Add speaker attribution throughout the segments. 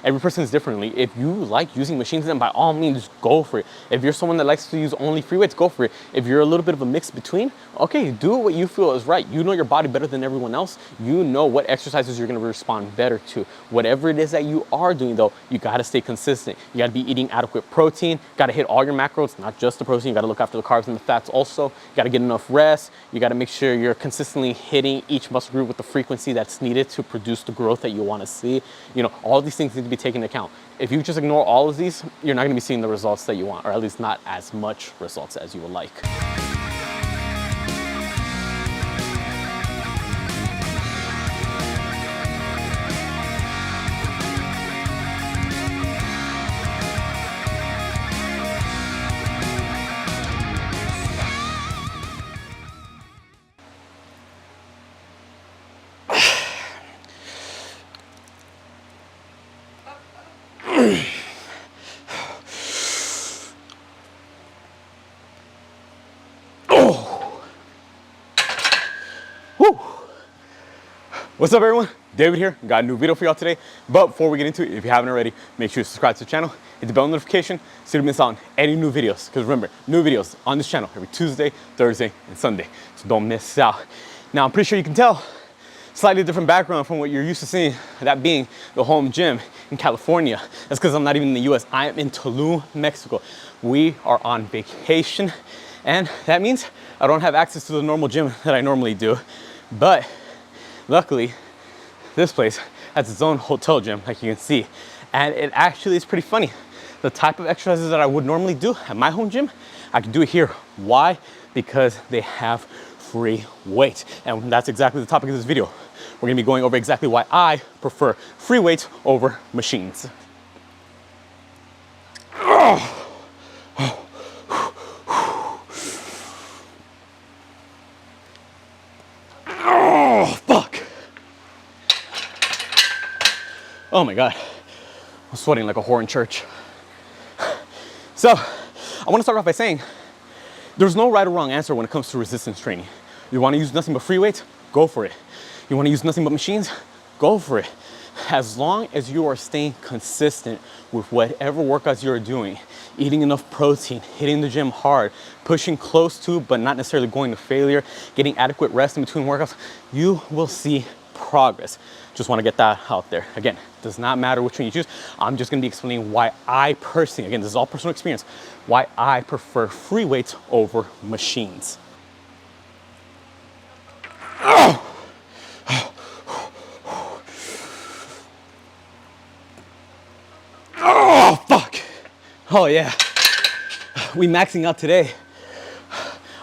Speaker 1: Every person is differently. If you like using machines, then by all means, go for it. If you're someone that likes to use only free weights, go for it. If you're a little bit of a mix between, okay, do what you feel is right. You know your body better than everyone else. You know what exercises you're gonna respond better to. Whatever it is that you are doing though, you gotta stay consistent. You gotta be eating adequate protein, gotta hit all your macros, not just the protein. You gotta look after the carbs and the fats also. You gotta get enough rest. You gotta make sure you're consistently hitting each muscle group with the frequency that's needed to produce the growth that you wanna see. You know, all these things need to be taken into account. If you just ignore all of these, you're not gonna be seeing the results that you want, or at least not as much results as you would like. What's up everyone? David here. Got a new video for y'all today. But before we get into it, if you haven't already, make sure you subscribe to the channel, hit the bell notification so you don't miss out on any new videos. Because remember, new videos on this channel every Tuesday, Thursday, and Sunday. So don't miss out. Now I'm pretty sure you can tell, slightly different background from what you're used to seeing, that being the home gym in California. That's because I'm not even in the US. I am in Tulum, Mexico. We are on vacation, and that means I don't have access to the normal gym that I normally do. But luckily, this place has its own hotel gym, like you can see. And it actually is pretty funny. The type of exercises that I would normally do at my home gym, I can do it here. Why? Because they have free weights. And that's exactly the topic of this video. We're gonna be going over exactly why I prefer free weights over machines. Oh my God, I'm sweating like a whore in church. So I want to start off by saying there's no right or wrong answer when it comes to resistance training. You want to use nothing but free weights? Go for it. You want to use nothing but machines? Go for it. As long as you are staying consistent with whatever workouts you're doing, eating enough protein, hitting the gym hard, pushing close to but not necessarily going to failure, getting adequate rest in between workouts, you will see progress. Just want to get that out there. Again, does not matter which one you choose. I'm just going to be explaining why I personally, again, this is all personal experience, why I prefer free weights over machines. Oh, fuck. Oh, yeah. We maxing out today.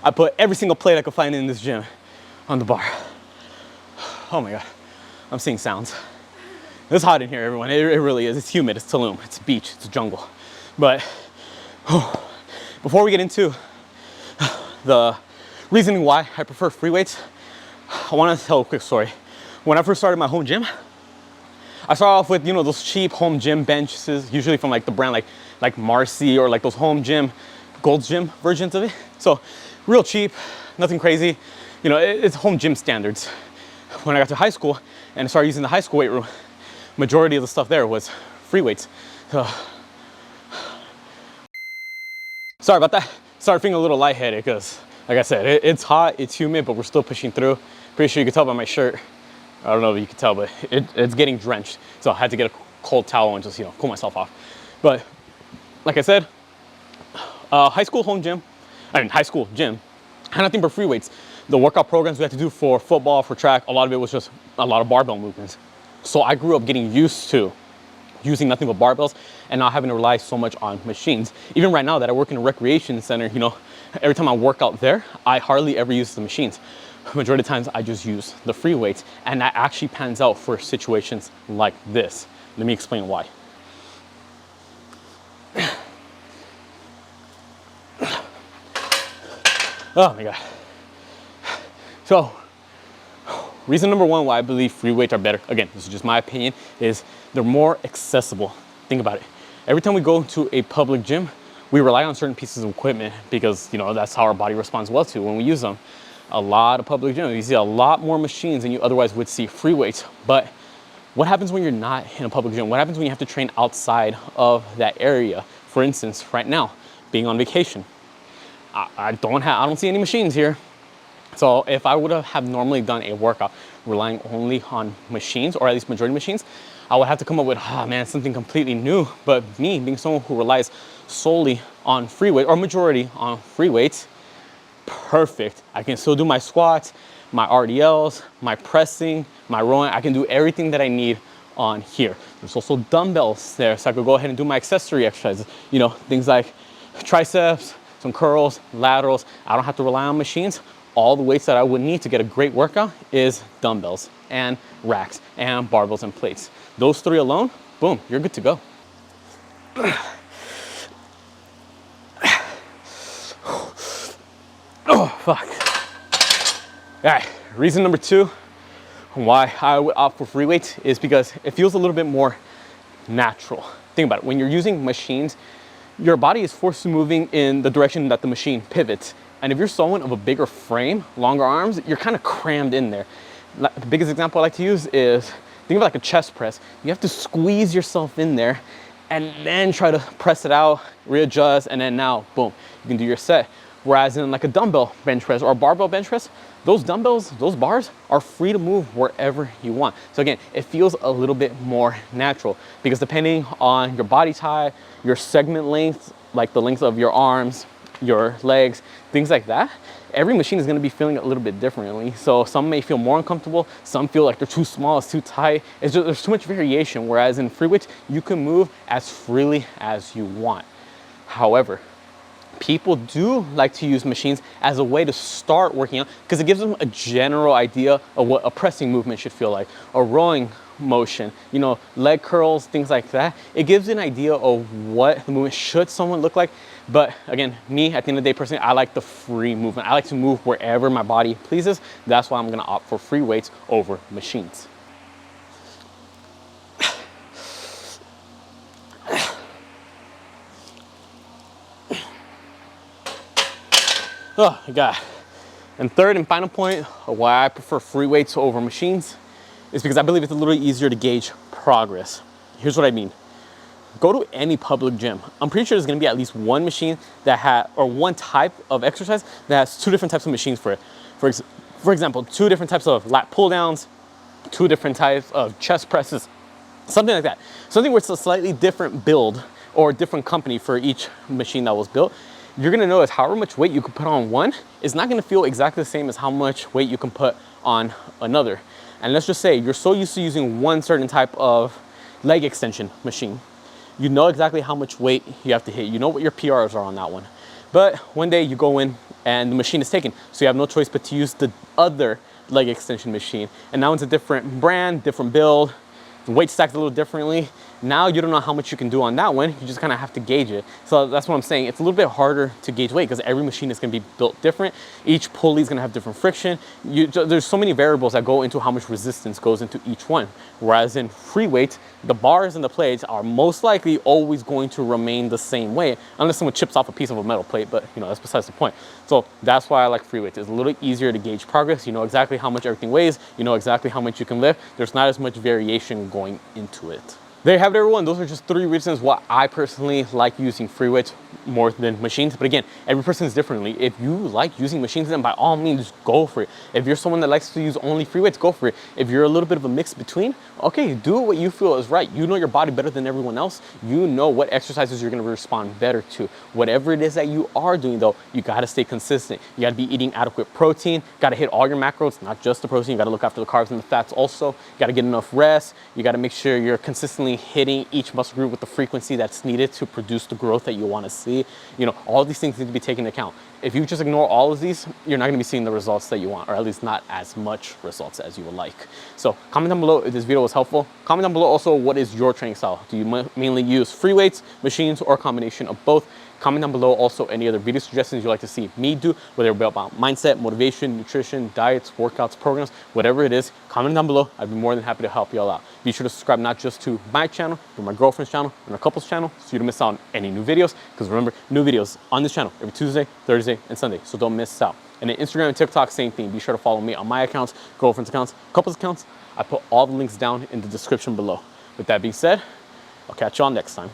Speaker 1: I put every single plate I could find in this gym on the bar. Oh my God. I'm seeing sounds. It's hot in here, everyone. It really is. It's humid. It's Tulum. It's a beach. It's a jungle. But before we get into the reasoning why I prefer free weights, I want to tell a quick story. When I first started my home gym, I started off with, you know, those cheap home gym benches, usually from like the brand like Marcy, or like those home gym, Gold's Gym versions of it. So real cheap, nothing crazy. You know, it's home gym standards. When I got to high school and I started using the high school weight room, majority of the stuff there was free weights. Sorry about that. Started feeling a little lightheaded because, like I said, it's hot, it's humid, but we're still pushing through. Pretty sure you can tell by my shirt. I don't know if you can tell, but it's getting drenched. So I had to get a cold towel and just, you know, cool myself off. But like I said, high school gym had nothing but free weights. The workout programs we had to do for football, for track, a lot of it was just a lot of barbell movements. So I grew up getting used to using nothing but barbells and not having to rely so much on machines. Even right now that I work in a recreation center, you know, every time I work out there, I hardly ever use the machines. Majority of the times I just use the free weights, and that actually pans out for situations like this. Let me explain why. Oh my God. So, reason number one why I believe free weights are better, again, this is just my opinion, is they're more accessible. Think about it. Every time we go to a public gym, we rely on certain pieces of equipment because, you know, that's how our body responds well to when we use them. A lot of public gyms, you see a lot more machines than you otherwise would see free weights. But What happens when you're not in a public gym? What happens when you have to train outside of that area? For instance, right now, being on vacation, I don't see any machines here. So if I would have normally done a workout relying only on machines, or at least majority machines, I would have to come up with, oh man, something completely new. But me being someone who relies solely on free weight, or majority on free weights, perfect. I can still do my squats, my RDLs, my pressing, my rowing. I can do everything that I need on here. There's also dumbbells there, so I could go ahead and do my accessory exercises. You know, things like triceps, some curls, laterals. I don't have to rely on machines. All the weights that I would need to get a great workout is dumbbells and racks and barbells and plates. Those three alone, boom, you're good to go. Oh, fuck. All right, reason number two why I would opt for free weights is because it feels a little bit more natural. Think about it, when you're using machines, your body is forced to moving in the direction that the machine pivots. And if you're someone of a bigger frame, longer arms, you're kind of crammed in there. The biggest example I like to use is, think of like a chest press. You have to squeeze yourself in there and then try to press it out, readjust, and then now, boom, you can do your set. Whereas in like a dumbbell bench press or a barbell bench press, those dumbbells, those bars are free to move wherever you want. So again, it feels a little bit more natural because depending on your body type, your segment length, like the length of your arms, your legs, things like that, every machine is going to be feeling a little bit differently. So some may feel more uncomfortable, some feel like they're too small, it's too tight. It's just, there's too much variation. Whereas in free weights, you can move as freely as you want. However, people do like to use machines as a way to start working out because it gives them a general idea of what a pressing movement should feel like, a rowing motion, you know, leg curls, things like that. It gives an idea of what the movement should someone look like. But again, me, at the end of the day, personally, I like the free movement. I like to move wherever my body pleases. That's why I'm gonna opt for free weights over machines. Oh my God. And third and final point of why I prefer free weights over machines is because I believe it's a little easier to gauge progress. Here's what I mean. Go to any public gym. I'm pretty sure there's gonna be at least one machine that or one type of exercise that has two different types of machines for it. For example, two different types of lat pull downs, two different types of chest presses, something like that. Something where it's a slightly different build or different company for each machine that was built. You're gonna notice however much weight you can put on one is not gonna feel exactly the same as how much weight you can put on another. And let's just say you're so used to using one certain type of leg extension machine. You know exactly how much weight you have to hit. You know what your PRs are on that one. But one day you go in and the machine is taken. So you have no choice but to use the other leg extension machine. And now it's a different brand, different build, the weight stacked a little differently. Now you don't know how much you can do on that one. You just kind of have to gauge it. So that's what I'm saying. It's a little bit harder to gauge weight because every machine is going to be built different. Each pulley is going to have different friction. There's so many variables that go into how much resistance goes into each one. Whereas in free weight, the bars and the plates are most likely always going to remain the same way unless someone chips off a piece of a metal plate, but you know, that's besides the point. So that's why I like free weights. It's a little easier to gauge progress. You know exactly how much everything weighs. You know exactly how much you can lift. There's not as much variation going into it. There you have it, everyone. Those are just 3 reasons why I personally like using free weights more than machines. But again, every person is differently. If you like using machines, then by all means, go for it. If you're someone that likes to use only free weights, go for it. If you're a little bit of a mix between, okay, do what you feel is right. You know your body better than everyone else. You know what exercises you're gonna respond better to. Whatever it is that you are doing though, you gotta stay consistent. You gotta be eating adequate protein, gotta hit all your macros, not just the protein. You gotta look after the carbs and the fats also. You gotta get enough rest. You gotta make sure you're consistently hitting each muscle group with the frequency that's needed to produce the growth that you wanna see. You know, all these things need to be taken into account. If you just ignore all of these, you're not gonna be seeing the results that you want, or at least not as much results as you would like. So comment down below if this video was helpful. Comment down below also what is your training style. Do you mainly use free weights, machines, or a combination of both? Comment down below also any other video suggestions you'd like to see me do, whether it be about mindset, motivation, nutrition, diets, workouts, programs, whatever it is, comment down below. I'd be more than happy to help you all out. Be sure to subscribe not just to my channel, but my girlfriend's channel and our couple's channel so you don't miss out on any new videos. Because remember, new videos on this channel every Tuesday, Thursday, and Sunday. So don't miss out. And then Instagram and TikTok, same thing. Be sure to follow me on my accounts, girlfriend's accounts, couples accounts. I put all the links down in the description below. With that being said, I'll catch y'all next time.